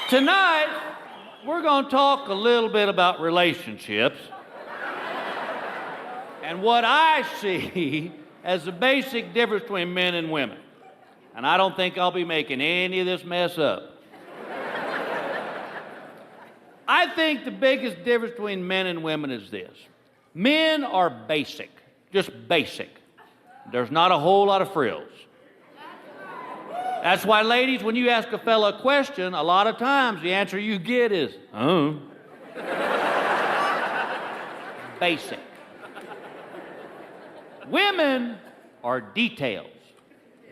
Tonight, we're going to talk a little bit about relationships and what I see as the basic difference between men and women. And I don't think I'll be making any of this mess up. I think the biggest difference between men and women is this. Men are basic, just basic. There's not a whole lot of frills. That's why, ladies, when you ask a fella a question, a lot of times the answer you get is, oh. Basic. Women are details.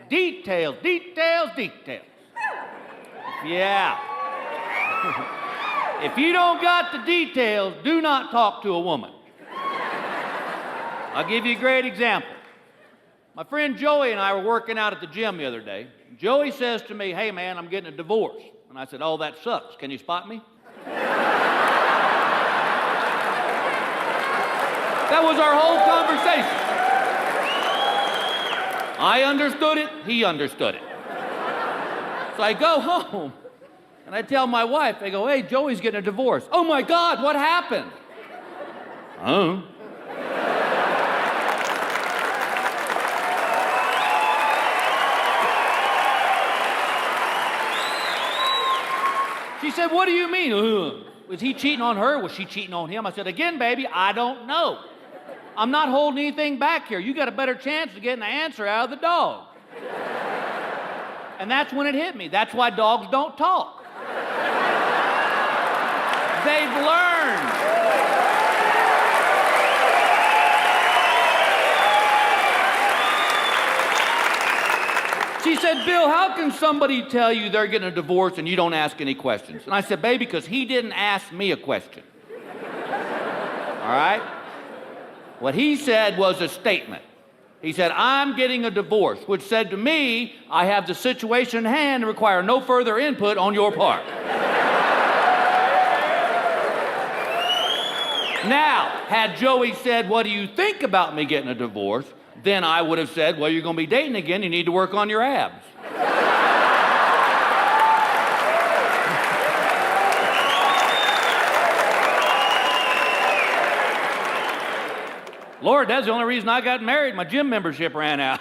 Details, details, details. Yeah. If you don't got the details, do not talk to a woman. I'll give you a great example. My friend Joey and I were working out at the gym the other day. Joey says to me, hey man, I'm getting a divorce. And I said, oh, that sucks. Can you spot me? That was our whole conversation. I understood it, he understood it. So I go home and I tell my wife, I go, hey, Joey's getting a divorce. Oh my God, what happened? Oh. She said, what do you mean? Was he cheating on her? Was she cheating on him? I said, again, baby, I don't know. I'm not holding anything back here. You got a better chance of getting the answer out of the dog. And that's when it hit me. That's why dogs don't talk. They've learned. She said, Bill, how can somebody tell you they're getting a divorce and you don't ask any questions? And I said, baby, because he didn't ask me a question. All right? What he said was a statement. He said, I'm getting a divorce, which said to me, I have the situation in hand and require no further input on your part. Now, had Joey said, what do you think about me getting a divorce? Then I would have said, well, you're going to be dating again. You need to work on your abs. Lord, that's the only reason I got married. My gym membership ran out.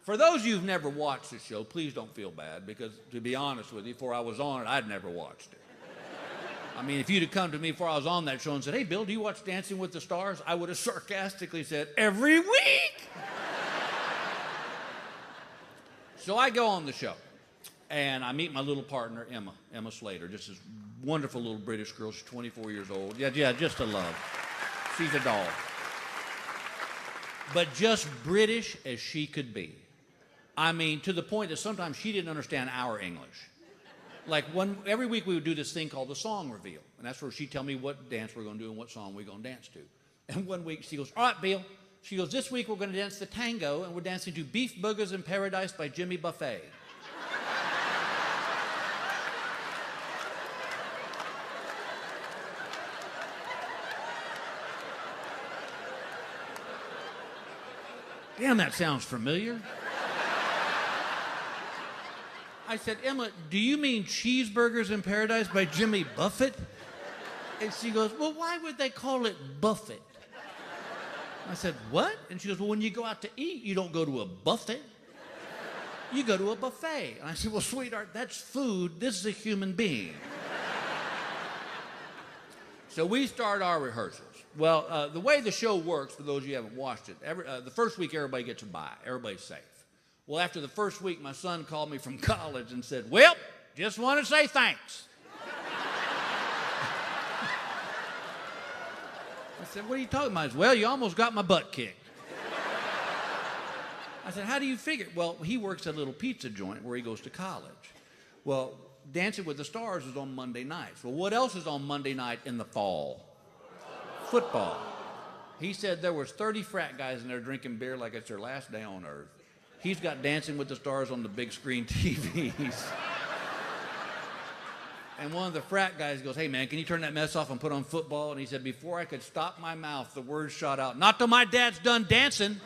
For those of you who've never watched the show, please don't feel bad, because to be honest with you, before I was on it, I'd never watched it. I mean, if you'd have come to me before I was on that show and said, hey, Bill, do you watch Dancing with the Stars? I would have sarcastically said, every week. So I go on the show, and I meet my little partner, Emma Slater, just this wonderful little British girl. She's 24 years old. Yeah, just a love. She's a doll. But just British as she could be. I mean, to the point that sometimes she didn't understand our English. Like every week we would do this thing called the song reveal. And that's where she'd tell me what dance we're going to do and what song we're going to dance to. And one week she goes, all right, Bill. She goes, this week we're going to dance the tango, and we're dancing to Beef Burgers in Paradise by Jimmy Buffett. Damn, that sounds familiar. I said, Emma, do you mean Cheeseburgers in Paradise by Jimmy Buffett? And she goes, well, why would they call it Buffett? I said, what? And she goes, well, when you go out to eat, you don't go to a buffet. You go to a buffet. And I said, well, sweetheart, that's food. This is a human being. So we start our rehearsals. Well, the way the show works, for those of you who haven't watched it, the first week everybody gets a bye. Everybody's safe. Well, after the first week, my son called me from college and said, well, just want to say thanks. I said, what are you talking about? He said, well, you almost got my butt kicked. I said, how do you figure? Well, he works at a little pizza joint where he goes to college. Well, Dancing with the Stars is on Monday nights. Well, what else is on Monday night in the fall? Football. He said there was 30 frat guys in there drinking beer like it's their last day on earth. He's got Dancing with the Stars on the big screen TVs. And one of the frat guys goes, hey, man, can you turn that mess off and put on football? And he said, before I could stop my mouth, the words shot out, not till my dad's done dancing.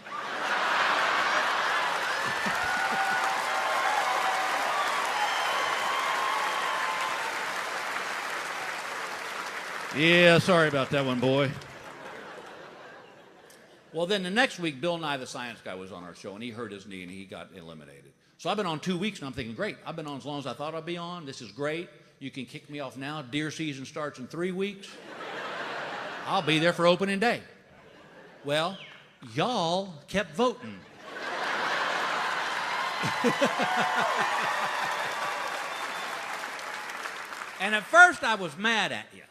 Yeah, sorry about that one, boy. Well, then the next week, Bill Nye the Science Guy was on our show, and he hurt his knee, and he got eliminated. So I've been on 2 weeks, and I'm thinking, great. I've been on as long as I thought I'd be on. This is great. You can kick me off now. Deer season starts in 3 weeks. I'll be there for opening day. Well, y'all kept voting. And at first, I was mad at you.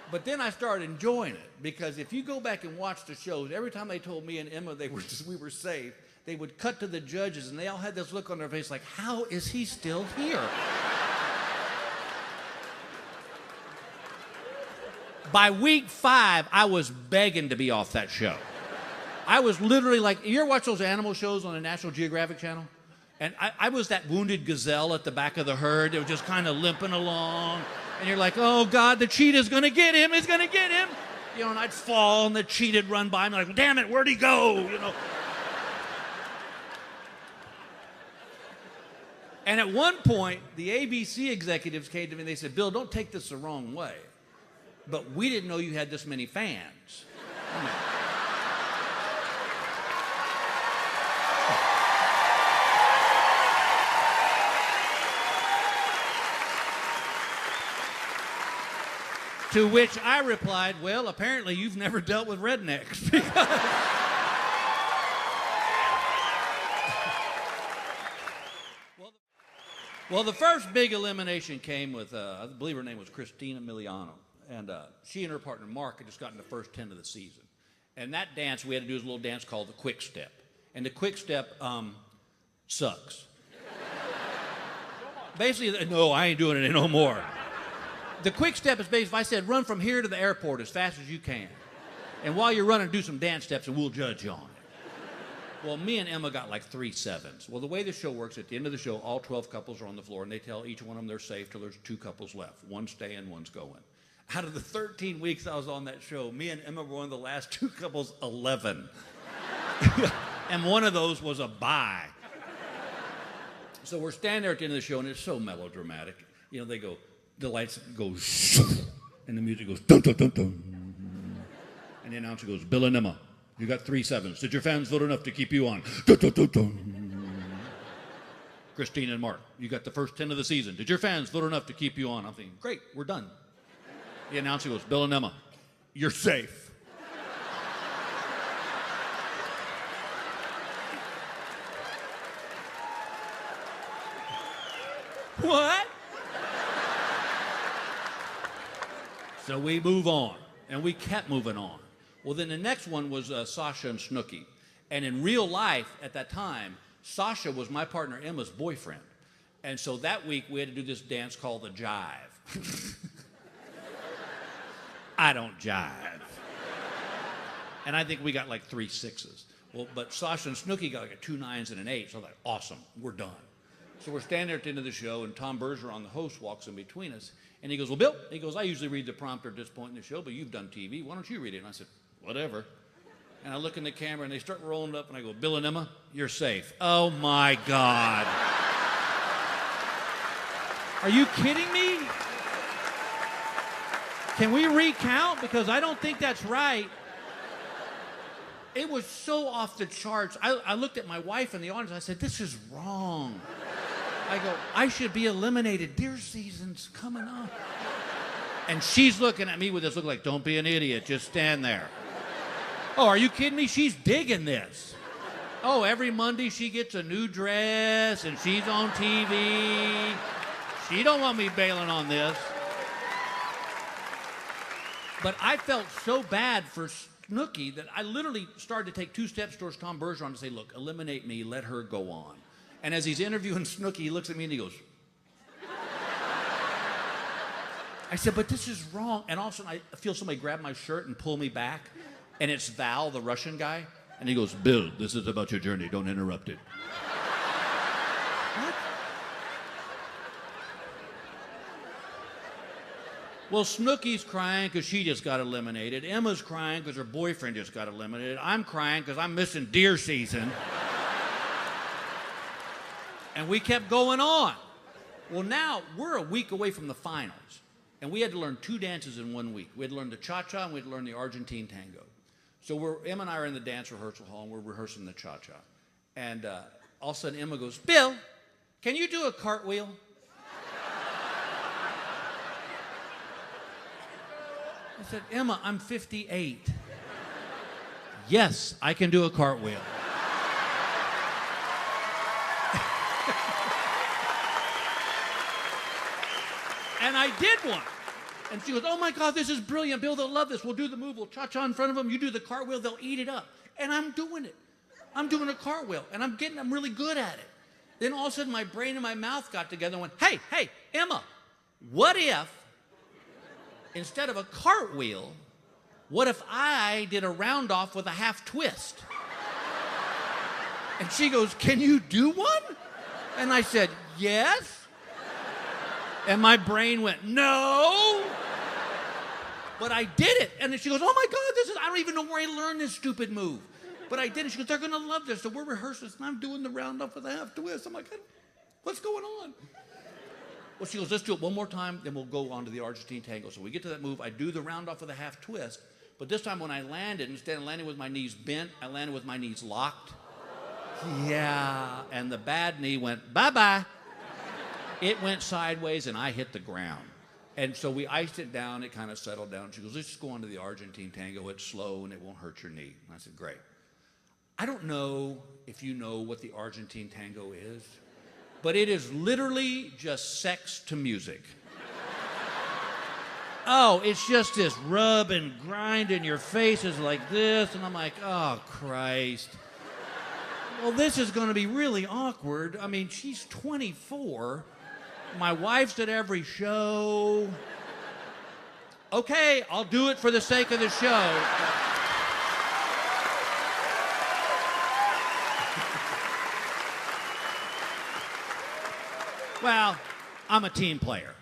But then I started enjoying it, because if you go back and watch the shows, every time they told me and Emma we were safe, they would cut to the judges, and they all had this look on their face like, how is he still here? By week 5, I was begging to be off that show. I was literally like, you ever watch those animal shows on the National Geographic Channel? And I was that wounded gazelle at the back of the herd that was just kind of limping along. And you're like, oh, God, the cheetah's going to get him. He's going to get him. You know, and I'd fall, and the cheetah'd run by me like, damn it, where'd he go? You know. And at one point, the ABC executives came to me and they said, Bill, don't take this the wrong way, but we didn't know you had this many fans. To which I replied, well, apparently you've never dealt with rednecks. Well, the first big elimination came with, I believe her name was Christina Miliano. And she and her partner, Mark, had just gotten the first 10 of the season. And that dance, we had to do this little dance called the quick step. And the quick step sucks. Basically, no, I ain't doing it no more. The quick step is basically, if I said, run from here to the airport as fast as you can. And while you're running, do some dance steps and we'll judge you on it. Well, me and Emma got like 3 sevens. Well, the way the show works, at the end of the show, all 12 couples are on the floor, and they tell each one of them they're safe till there's 2 couples left. One's staying, one's going. Out of the 13 weeks I was on that show, me and Emma were one of the last 2 couples 11. And one of those was a bye. So we're standing there at the end of the show, and it's so melodramatic. You know, they go, the lights go, and the music goes, dun, dun, dun, dun. And the announcer goes, Bill and Emma, you got 3 sevens. Did your fans vote enough to keep you on? Dun, dun, dun, dun. Christine and Mark, you got the first 10 of the season. Did your fans vote enough to keep you on? I'm thinking, great, we're done. The announcer goes, Bill and Emma, you're safe. What? So we move on, and we kept moving on. Well, then the next one was Sasha and Snooki. And in real life, at that time, Sasha was my partner Emma's boyfriend. And so that week, we had to do this dance called the jive. I don't jive. And I think we got like 3 sixes. Well, but Sasha and Snooki got like 2 9s and an 8. So I was like, awesome, we're done. So we're standing there at the end of the show, and Tom Bergeron, the host, walks in between us. And he goes, well, Bill, he goes, I usually read the prompter at this point in the show, but you've done TV. Why don't you read it? And I said, whatever. And I look in the camera, and they start rolling it up, and I go, Bill and Emma, you're safe. Oh, my God. Are you kidding me? Can we recount? Because I don't think that's right. It was so off the charts. I looked at my wife in the audience, and I said, this is wrong. I go, I should be eliminated. Deer season's coming up. And she's looking at me with this look like, don't be an idiot, just stand there. Oh, are you kidding me? She's digging this. Oh, every Monday she gets a new dress and she's on TV. She don't want me bailing on this. But I felt so bad for Snooki that I literally started to take 2 steps towards Tom Bergeron to say, look, eliminate me, let her go on. And as he's interviewing Snooki, he looks at me and he goes, I said, but this is wrong. And all of a sudden, I feel somebody grab my shirt and pull me back. And it's Val, the Russian guy. And he goes, Bill, this is about your journey. Don't interrupt it. What? Well, Snooki's crying because she just got eliminated. Emma's crying because her boyfriend just got eliminated. I'm crying because I'm missing deer season. And we kept going on. Well, now we're a week away from the finals. And we had to learn 2 dances in 1 week. We had to learn the cha-cha and we had to learn the Argentine tango. So Emma and I are in the dance rehearsal hall and we're rehearsing the cha-cha. And all of a sudden Emma goes, Bill, can you do a cartwheel? I said, Emma, I'm 58. Yes, I can do a cartwheel. And I did one. And she goes, oh my God, this is brilliant. Bill, they'll love this. We'll do the move. We'll cha-cha in front of them. You do the cartwheel, they'll eat it up. And I'm doing it. I'm doing a cartwheel. And I'm really good at it. Then all of a sudden my brain and my mouth got together and went, hey, Emma, what if, instead of a cartwheel, what if I did a roundoff with a half twist? And she goes, can you do one? And I said, yes. And my brain went, no. But I did it. And then she goes, oh my God, I don't even know where I learned this stupid move. But I did it. She goes, they're going to love this. So we're rehearsing and I'm doing the roundoff with a half twist. I'm like, what's going on? Well, she goes, let's do it one more time, then we'll go on to the Argentine tango. So we get to that move. I do the roundoff with a half twist. But this time when I landed, instead of landing with my knees bent, I landed with my knees locked. Yeah. And the bad knee went, bye-bye. It went sideways and I hit the ground. And so we iced it down. It kind of settled down. She goes, let's just go on to the Argentine tango. It's slow and it won't hurt your knee. And I said, great. I don't know if you know what the Argentine tango is, but it is literally just sex to music. Oh, it's just this rub and grind and your face is like this. And I'm like, oh, Christ. Well, this is going to be really awkward. I mean, she's 24. My wife's at every show. Okay, I'll do it for the sake of the show. Well, I'm a team player.